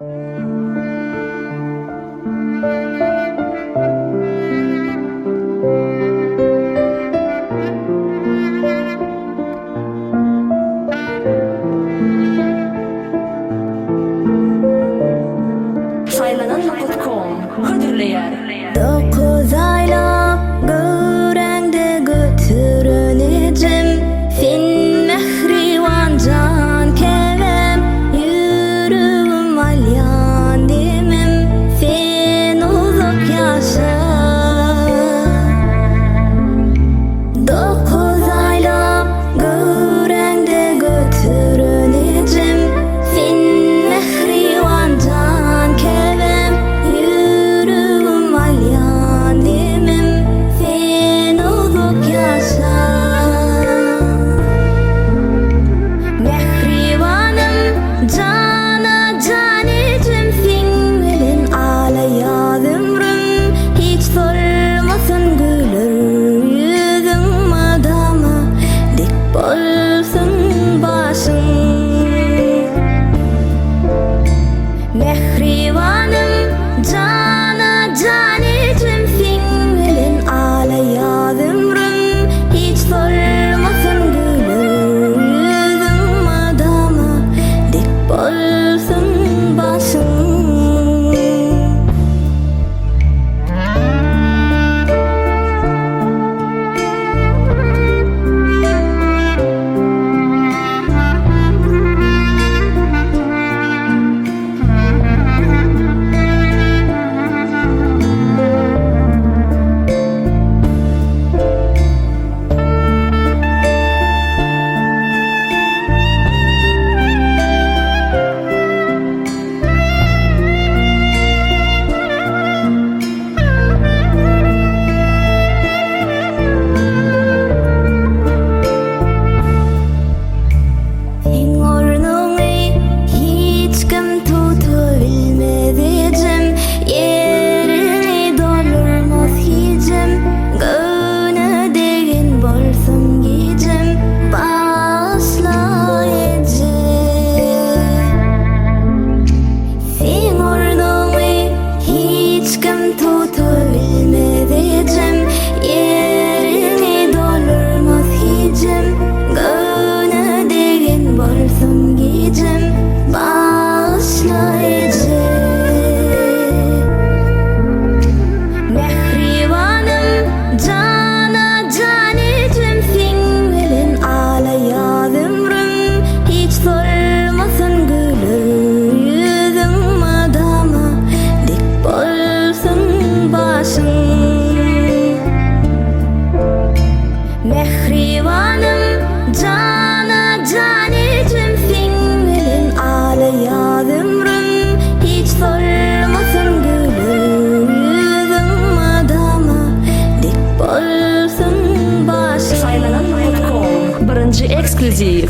Saylanan.com Hıdırlayar. 9 aylap göreňde götürenejim, fin mehriwan can kevem, yüreğim alyan demem, sen uzak yaşa. 9 aylap göreňde götürenejim, fin mehriwan can kevem, yüreğim alyan demem, sen uzak yaşa. Mehriwanım cana canecim, sen bilen ağlayar ömrüm, hiç sormasın gülür yüzün, madama dik bolsun başın. Mehriwanım cana canecim, sen bilen ağlayar ömrüm, hiç sormasın gülür yüzün, madama dik bolsun başın. Sen ornuňy hiç kim tuta bilmedijim, yerini doldurmaz hicim, göne degen bolsun gicim, başla ece. Sen ornuňy hiç kim tuta bilmedijim, yerini doldurmaz hicim, göne degen bolsun gicim, başla ece. Mehriwanım cana canecim, sen bilen ağlayar ömrüm, hiç sormasın gülür yüzün, madama dik bolsun başın. Mehriwanım cana canecim, sen bilen ağlayar ömrüm, hiç sormasın gülür yüzün, madama dik bolsun başın. Saylanan.com Birinci ekskluziv.